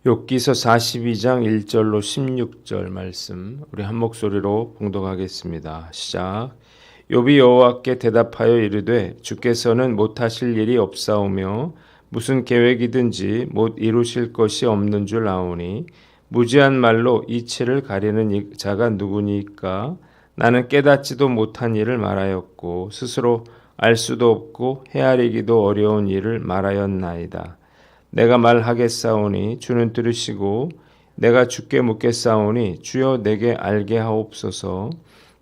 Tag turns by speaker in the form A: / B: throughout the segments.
A: 욥기서 42장 1절로 16절 말씀 우리 한 목소리로 봉독하겠습니다. 시작. 욥이 여호와께 대답하여 이르되 주께서는 못하실 일이 없사오며 무슨 계획이든지 못 이루실 것이 없는 줄 아오니 무지한 말로 이치를 가리는 자가 누구니까. 나는 깨닫지도 못한 일을 말하였고 스스로 알 수도 없고 헤아리기도 어려운 일을 말하였나이다. 내가 말하겠사오니 주는 들으시고 내가 주께 묻겠사오니 주여 내게 알게 하옵소서.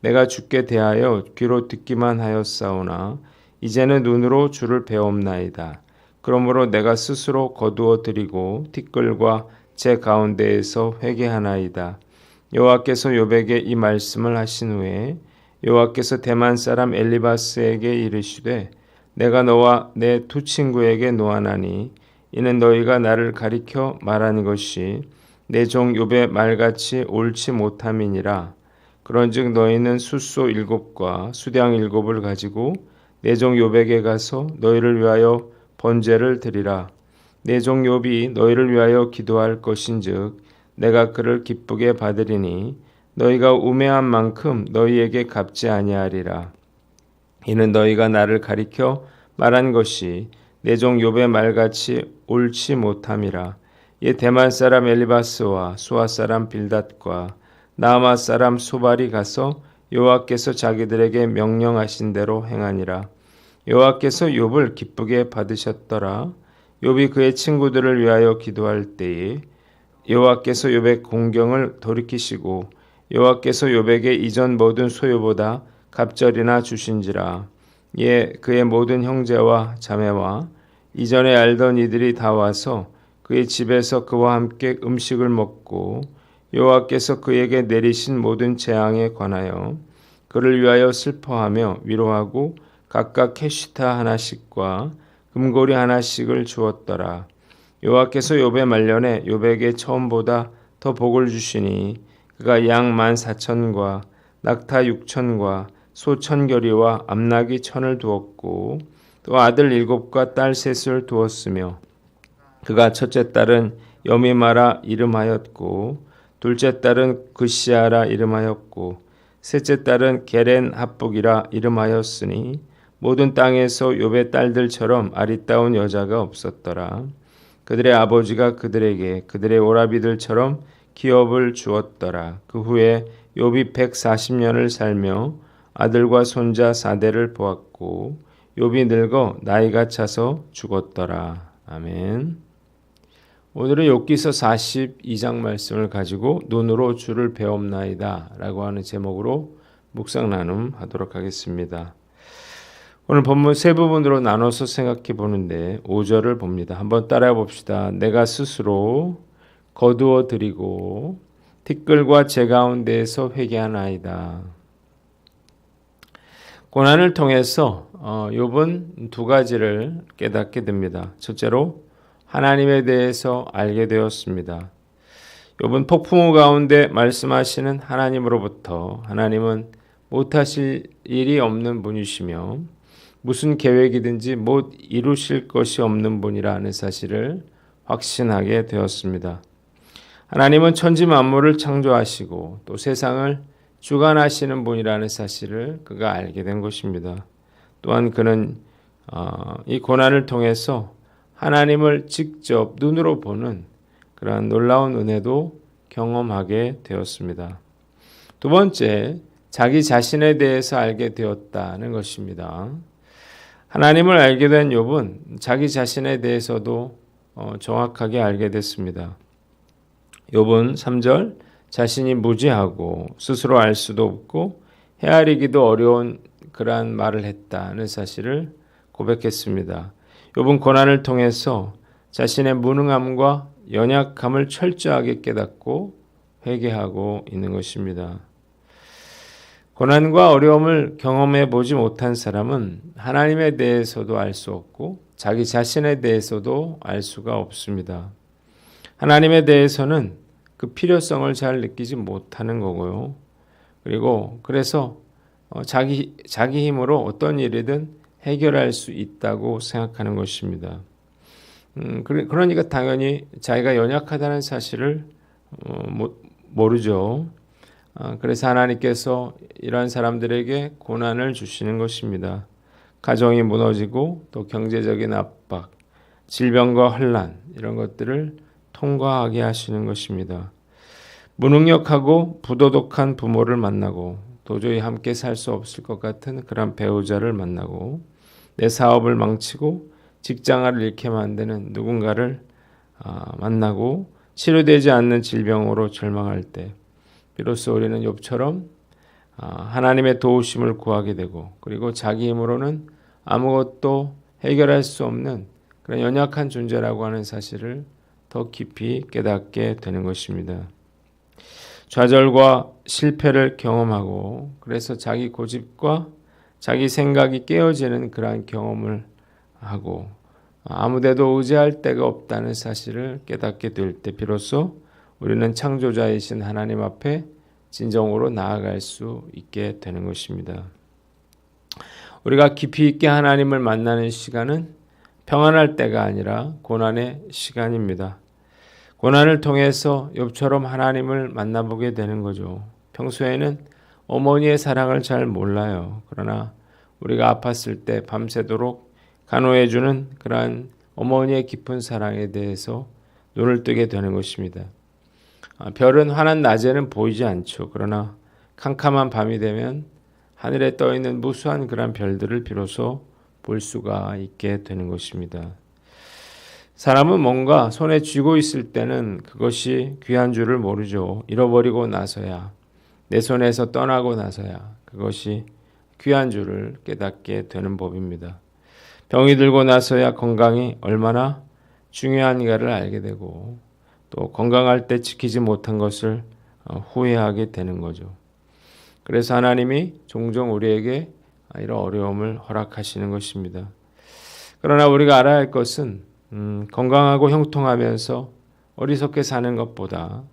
A: 내가 주께 대하여 귀로 듣기만 하였사오나 이제는 눈으로 주를 배옵나이다. 그러므로 내가 스스로 거두어 드리고 티끌과 제 가운데에서 회개하나이다. 여호와께서 욥에게 이 말씀을 하신 후에 여호와께서 대만 사람 엘리바스에게 이르시되 내가 너와 내 두 친구에게 노하나니 이는 너희가 나를 가리켜 말한 것이 내 종 욥의 말같이 옳지 못함이니라. 그런즉 너희는 숫소 7과 수량 7을 가지고 내 종 욥에게 가서 너희를 위하여 번제를 드리라. 내 종 욥이 너희를 위하여 기도할 것인즉 내가 그를 기쁘게 받으리니 너희가 우매한 만큼 너희에게 갚지 아니하리라. 이는 너희가 나를 가리켜 말한 것이 내 종 욥의 말같이 옳지 못함이라. 이 대만 사람 엘리바스와 수아 사람 빌닷과 나아마 사람 소발이 가서 여호와께서 자기들에게 명령하신 대로 행하니라. 여호와께서 욥을 기쁘게 받으셨더라. 욥이 그의 친구들을 위하여 기도할 때에 여호와께서 욥의 공경을 돌이키시고 여호와께서 욥에게 이전 모든 소유보다 갑절이나 주신지라. 예, 그의 모든 형제와 자매와 이전에 알던 이들이 다 와서 그의 집에서 그와 함께 음식을 먹고 여호와께서 그에게 내리신 모든 재앙에 관하여 그를 위하여 슬퍼하며 위로하고 각각 캐시타 하나씩과 금고리 하나씩을 주었더라. 여호와께서 욥의 말년에 욥에게 처음보다 더 복을 주시니 그가 양 14,000과 낙타 6,000과 소 1,000결이와 암나귀 1,000을 두었고 또 아들 7과 딸 3을 두었으며 그가 첫째 딸은 여미마라 이름하였고 둘째 딸은 그시아라 이름하였고 셋째 딸은 게렌 합북이라 이름하였으니 모든 땅에서 욥의 딸들처럼 아리따운 여자가 없었더라. 그들의 아버지가 그들에게 그들의 오라비들처럼 기업을 주었더라. 그 후에 욥이 140년을 살며 아들과 손자 4대를 보았고 욥이 늙어 나이가 차서 죽었더라. 아멘. 오늘은 욥기서 42장 말씀을 가지고 눈으로 주를 배옵나이다 라고 하는 제목으로 묵상 나눔하도록 하겠습니다. 오늘 본문 세 부분으로 나눠서 생각해 보는데 5절을 봅니다. 한번 따라해 봅시다. 내가 스스로 거두어 드리고 티끌과 제 가운데에서 회개하나이다. 고난을 통해서 욥은 두 가지를 깨닫게 됩니다. 첫째로 하나님에 대해서 알게 되었습니다. 욥은 폭풍우 가운데 말씀하시는 하나님으로부터 하나님은 못하실 일이 없는 분이시며 무슨 계획이든지 못 이루실 것이 없는 분이라는 사실을 확신하게 되었습니다. 하나님은 천지 만물을 창조하시고 또 세상을 주관하시는 분이라는 사실을 그가 알게 된 것입니다. 또한 그는 이 고난을 통해서 하나님을 직접 눈으로 보는 그러한 놀라운 은혜도 경험하게 되었습니다. 두 번째, 자기 자신에 대해서 알게 되었다는 것입니다. 하나님을 알게 된 욥은 자기 자신에 대해서도 정확하게 알게 됐습니다. 욥은 3절 자신이 무지하고 스스로 알 수도 없고 헤아리기도 어려운 그러한 말을 했다는 사실을 고백했습니다. 욥은 고난을 통해서 자신의 무능함과 연약함을 철저하게 깨닫고 회개하고 있는 것입니다. 고난과 어려움을 경험해 보지 못한 사람은 하나님에 대해서도 알 수 없고 자기 자신에 대해서도 알 수가 없습니다. 하나님에 대해서는 그 필요성을 잘 느끼지 못하는 거고요. 그리고 그래서 자기 힘으로 어떤 일이든 해결할 수 있다고 생각하는 것입니다. 그러니까 당연히 자기가 연약하다는 사실을 모르죠. 그래서 하나님께서 이러한 사람들에게 고난을 주시는 것입니다. 가정이 무너지고 또 경제적인 압박, 질병과 환난 이런 것들을 통과하게 하시는 것입니다. 무능력하고 부도덕한 부모를 만나고 도저히 함께 살 수 없을 것 같은 그런 배우자를 만나고 내 사업을 망치고 직장을 잃게 만드는 누군가를 만나고 치료되지 않는 질병으로 절망할 때 비로소 우리는 욥처럼 하나님의 도우심을 구하게 되고 그리고 자기 힘으로는 아무것도 해결할 수 없는 그런 연약한 존재라고 하는 사실을 더 깊이 깨닫게 되는 것입니다. 좌절과 실패를 경험하고 그래서 자기 고집과 자기 생각이 깨어지는 그러한 경험을 하고 아무데도 의지할 데가 없다는 사실을 깨닫게 될 때 비로소 우리는 창조자이신 하나님 앞에 진정으로 나아갈 수 있게 되는 것입니다. 우리가 깊이 있게 하나님을 만나는 시간은 평안할 때가 아니라 고난의 시간입니다. 고난을 통해서 욥처럼 하나님을 만나보게 되는 거죠. 평소에는 어머니의 사랑을 잘 몰라요. 그러나 우리가 아팠을 때 밤새도록 간호해주는 그러한 어머니의 깊은 사랑에 대해서 눈을 뜨게 되는 것입니다. 별은 환한 낮에는 보이지 않죠. 그러나 캄캄한 밤이 되면 하늘에 떠있는 무수한 그런 별들을 비로소 볼 수가 있게 되는 것입니다. 사람은 뭔가 손에 쥐고 있을 때는 그것이 귀한 줄을 모르죠. 잃어버리고 나서야 내 손에서 떠나고 나서야 그것이 귀한 줄을 깨닫게 되는 법입니다. 병이 들고 나서야 건강이 얼마나 중요한가를 알게 되고 또 건강할 때 지키지 못한 것을 후회하게 되는 거죠. 그래서 하나님이 종종 우리에게 이런 어려움을 허락하시는 것입니다. 그러나 우리가 알아야 할 것은 건강하고 형통하면서 어리석게 사는 것보다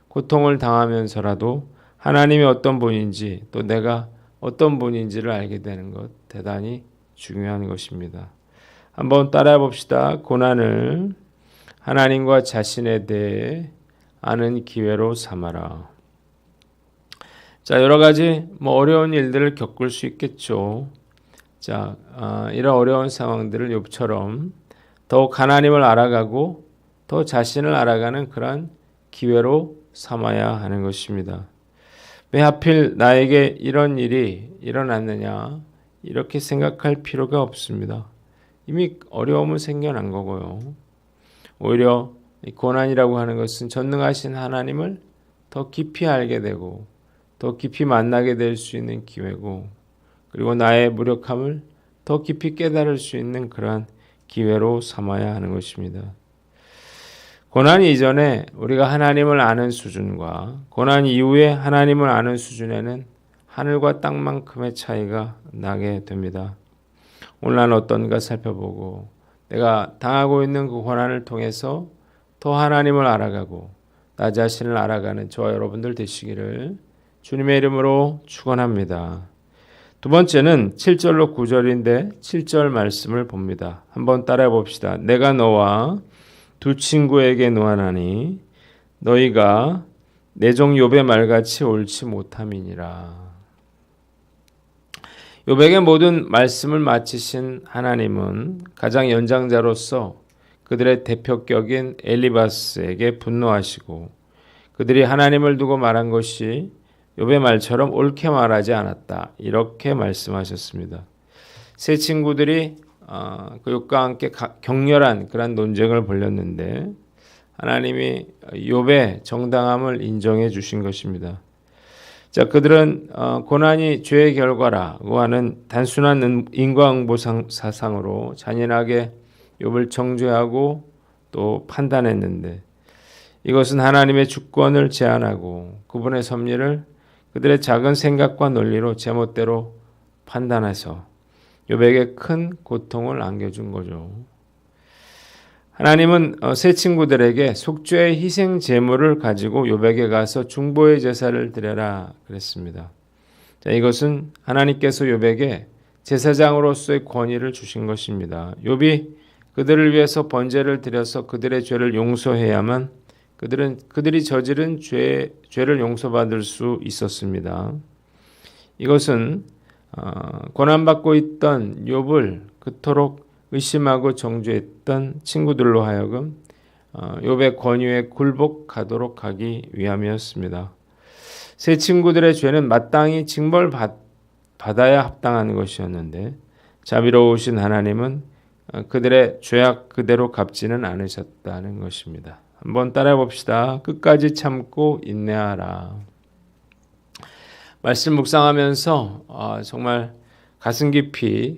A: 고통을 당하면서라도 하나님이 어떤 분인지 또 내가 어떤 분인지를 알게 되는 것 대단히 중요한 것입니다. 한번 따라해 봅시다. 고난을 하나님과 자신에 대해 아는 기회로 삼아라. 자, 여러 가지 어려운 일들을 겪을 수 있겠죠. 자, 이런 어려운 상황들을 욥처럼 더욱 하나님을 알아가고 더 자신을 알아가는 그런 기회로 삼아야 하는 것입니다. 왜 하필 나에게 이런 일이 일어났느냐 이렇게 생각할 필요가 없습니다. 이미 어려움은 생겨난 거고요. 오히려 고난이라고 하는 것은 전능하신 하나님을 더 깊이 알게 되고 더 깊이 만나게 될 수 있는 기회고 그리고 나의 무력함을 더 깊이 깨달을 수 있는 그러한 기회로 삼아야 하는 것입니다. 고난 이전에 우리가 하나님을 아는 수준과 고난 이후에 하나님을 아는 수준에는 하늘과 땅만큼의 차이가 나게 됩니다. 오늘 난 어떤가 살펴보고 내가 당하고 있는 그 고난을 통해서 더 하나님을 알아가고 나 자신을 알아가는 저와 여러분들 되시기를 주님의 이름으로 축원합니다. 두 번째는 7절로 9절인데 7절 말씀을 봅니다. 한번 따라해 봅시다. 내가 너와 두 친구에게 노하나니 너희가 내 종 욥의 말같이 옳지 못함이니라. 욥에게 모든 말씀을 마치신 하나님은 가장 연장자로서 그들의 대표격인 엘리바스에게 분노하시고 그들이 하나님을 두고 말한 것이 욥의 말처럼 옳게 말하지 않았다. 이렇게 말씀하셨습니다. 세 친구들이 그 욥과 함께 격렬한 그런 논쟁을 벌였는데 하나님이 욥의 정당함을 인정해 주신 것입니다. 자, 그들은 고난이 죄의 결과라고 하는 단순한 인과응보 사상으로 잔인하게 욥을 정죄하고 또 판단했는데 이것은 하나님의 주권을 제한하고 그분의 섭리를 그들의 작은 생각과 논리로 제멋대로 판단해서 욥에게 큰 고통을 안겨준 거죠. 하나님은 세 친구들에게 속죄의 희생 제물을 가지고 욥에게 가서 중보의 제사를 드려라 그랬습니다. 자, 이것은 하나님께서 욥에게 제사장으로서의 권위를 주신 것입니다. 욥이 그들을 위해서 번제를 드려서 그들의 죄를 용서해야만 그들이 저지른 죄를 용서받을 수 있었습니다. 이것은 고난받고 있던 욥을 그토록 의심하고 정죄했던 친구들로 하여금 욥의 권유에 굴복하도록 하기 위함이었습니다. 세 친구들의 죄는 마땅히 징벌받아야 합당한 것이었는데 자비로우신 하나님은 그들의 죄악 그대로 갚지는 않으셨다는 것입니다. 한번 따라해 봅시다. 끝까지 참고 인내하라. 말씀 묵상하면서 정말 가슴 깊이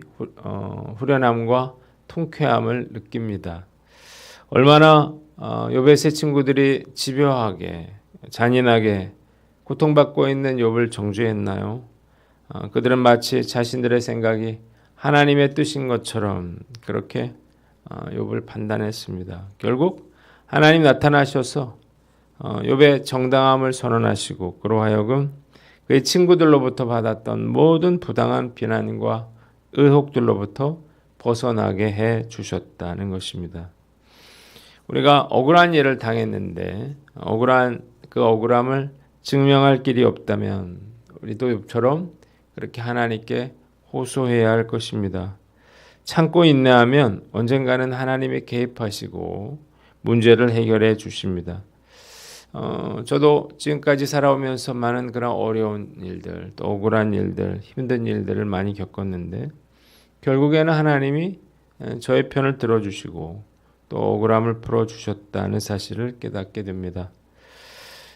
A: 후련함과 통쾌함을 느낍니다. 얼마나 욥의 세 친구들이 집요하게 잔인하게 고통받고 있는 욥을 정죄했나요? 그들은 마치 자신들의 생각이 하나님의 뜻인 것처럼 그렇게 욥을 판단했습니다. 결국 하나님 나타나셔서 욥의 정당함을 선언하시고 그로 하여금 그의 친구들로부터 받았던 모든 부당한 비난과 의혹들로부터 벗어나게 해 주셨다는 것입니다. 우리가 억울한 일을 당했는데 그 억울함을 증명할 길이 없다면 우리도 욥처럼 그렇게 하나님께 호소해야 할 것입니다. 참고 인내하면 언젠가는 하나님이 개입하시고 문제를 해결해 주십니다. 저도 지금까지 살아오면서 많은 그런 어려운 일들, 또 억울한 일들, 힘든 일들을 많이 겪었는데 결국에는 하나님이 저의 편을 들어주시고 또 억울함을 풀어주셨다는 사실을 깨닫게 됩니다.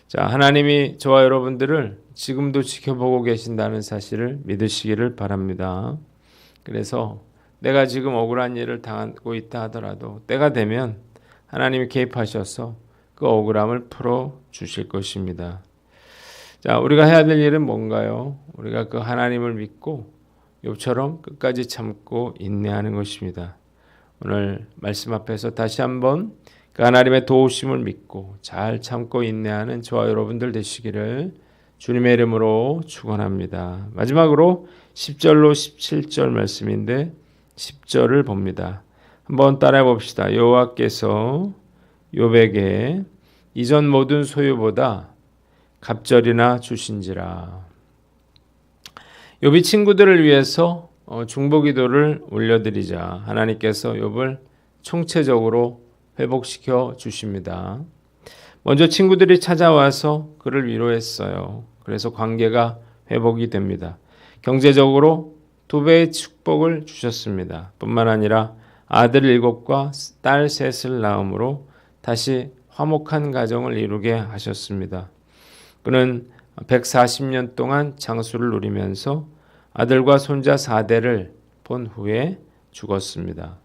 A: 자, 하나님이 저와 여러분들을 지금도 지켜보고 계신다는 사실을 믿으시기를 바랍니다. 그래서 내가 지금 억울한 일을 당하고 있다 하더라도 때가 되면 하나님이 개입하셔서 그 억울함을 풀어주실 것입니다. 자, 우리가 해야 될 일은 뭔가요? 우리가 그 하나님을 믿고 욥처럼 끝까지 참고 인내하는 것입니다. 오늘 말씀 앞에서 다시 한번 그 하나님의 도우심을 믿고 잘 참고 인내하는 저와 여러분들 되시기를 주님의 이름으로 축원합니다. 마지막으로 10절로 17절 말씀인데 10절을 봅니다. 한번 따라해 봅시다. 여호와께서 욥에게 이전 모든 소유보다 갑절이나 주신지라. 욥이 친구들을 위해서 중보기도를 올려드리자 하나님께서 욥을 총체적으로 회복시켜 주십니다. 먼저 친구들이 찾아와서 그를 위로했어요. 그래서 관계가 회복이 됩니다. 경제적으로 2배의 축복을 주셨습니다. 뿐만 아니라 아들 7과 딸 3을 낳음으로 다시 화목한 가정을 이루게 하셨습니다. 그는 140년 동안 장수를 누리면서 아들과 손자 4대를 본 후에 죽었습니다.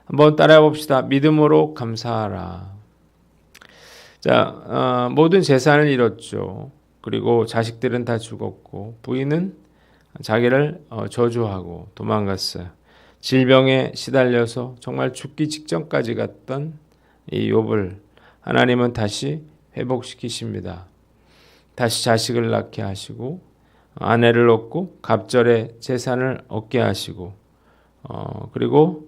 A: 한번 따라해 봅시다. 믿음으로 감사하라. 자, 모든 재산을 잃었죠. 그리고 자식들은 다 죽었고 부인은 자기를 저주하고 도망갔어요. 질병에 시달려서 정말 죽기 직전까지 갔던 이 욥을 하나님은 다시 회복시키십니다. 다시 자식을 낳게 하시고 아내를 얻고 갑절의 재산을 얻게 하시고 그리고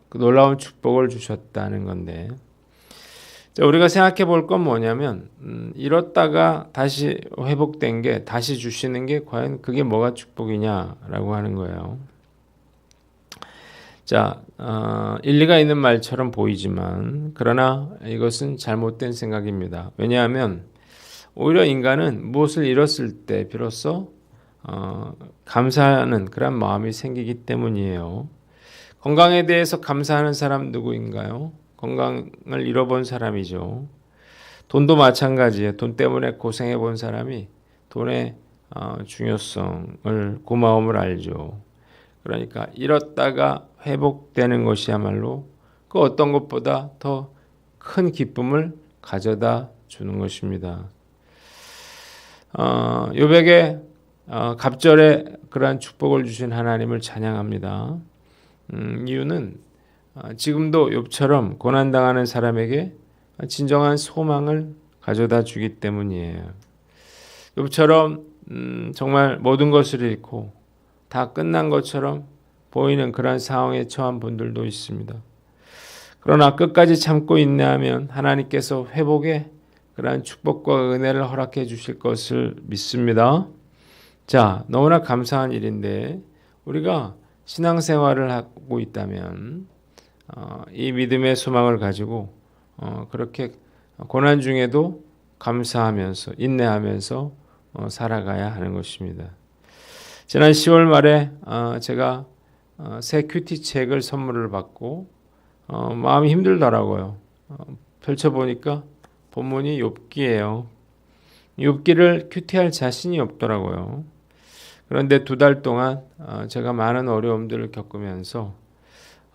A: 그 놀라운 축복을 주셨다는 건데, 자, 우리가 생각해 볼 건 뭐냐면 잃었다가 다시 회복된 게 다시 주시는 게 과연 그게 뭐가 축복이냐라고 하는 거예요. 자, 일리가 있는 말처럼 보이지만 그러나 이것은 잘못된 생각입니다. 왜냐하면 오히려 인간은 무엇을 잃었을 때 비로소 감사하는 그런 마음이 생기기 때문이에요. 건강에 대해서 감사하는 사람 누구인가요? 건강을 잃어본 사람이죠. 돈도 마찬가지예요. 돈 때문에 고생해 본 사람이 돈의 중요성을, 고마움을 알죠. 그러니까 잃었다가 회복되는 것이야말로 그 어떤 것보다 더 큰 기쁨을 가져다 주는 것입니다. 욥에게 갑절에 그러한 축복을 주신 하나님을 찬양합니다. 이유는 지금도 욥처럼 고난당하는 사람에게 진정한 소망을 가져다 주기 때문이에요. 욥처럼 정말 모든 것을 잃고 다 끝난 것처럼 보이는 그런 상황에 처한 분들도 있습니다. 그러나 끝까지 참고 인내하면 하나님께서 회복의 그러한 축복과 은혜를 허락해 주실 것을 믿습니다. 자, 너무나 감사한 일인데 우리가 신앙생활을 하고 있다면 이 믿음의 소망을 가지고 그렇게 고난 중에도 감사하면서 인내하면서 살아가야 하는 것입니다. 지난 10월 말에 제가 새 큐티 책을 선물을 받고 마음이 힘들더라고요. 펼쳐보니까 본문이 욥기예요. 욥기를 큐티할 자신이 없더라고요. 그런데 2달 동안 제가 많은 어려움들을 겪으면서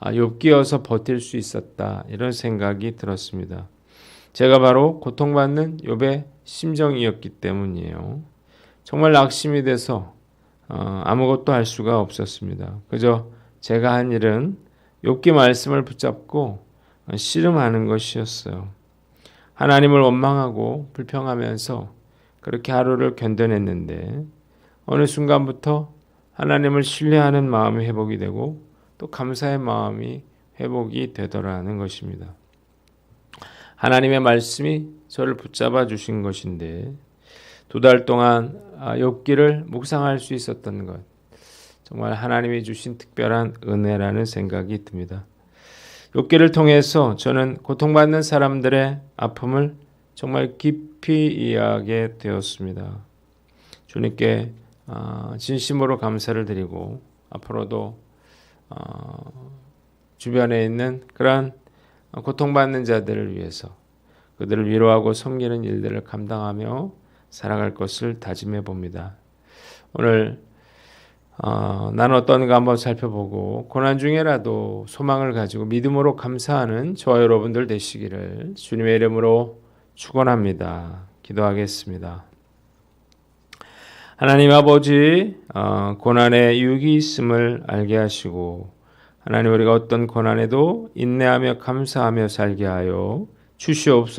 A: 욥기여서 버틸 수 있었다 이런 생각이 들었습니다. 제가 바로 고통받는 욥의 심정이었기 때문이에요. 정말 낙심이 돼서 아무것도 할 수가 없었습니다. 그저 제가 한 일은 욥기 말씀을 붙잡고 씨름하는 것이었어요. 하나님을 원망하고 불평하면서 그렇게 하루를 견뎌냈는데 어느 순간부터 하나님을 신뢰하는 마음이 회복이 되고 또 감사의 마음이 회복이 되더라는 것입니다. 하나님의 말씀이 저를 붙잡아 주신 것인데 2달 동안 욥기를 묵상할 수 있었던 것, 정말 하나님이 주신 특별한 은혜라는 생각이 듭니다. 욥기를 통해서 저는 고통받는 사람들의 아픔을 정말 깊이 이해하게 되었습니다. 주님께 진심으로 감사를 드리고 앞으로도 주변에 있는 그러한 고통받는 자들을 위해서 그들을 위로하고 섬기는 일들을 감당하며 살아갈 것을 다짐해 봅니다. 오늘 나는 어떤가 한번 살펴보고 고난 중에라도 소망을 가지고 믿음으로 감사하는 저와 여러분들 되시기를 주님의 이름으로 축원합니다. 기도하겠습니다. 하나님 아버지, 고난에 유익이 있음을 알게 하시고 하나님 우리가 어떤 고난에도 인내하며 감사하며 살게 하여 주시옵소서.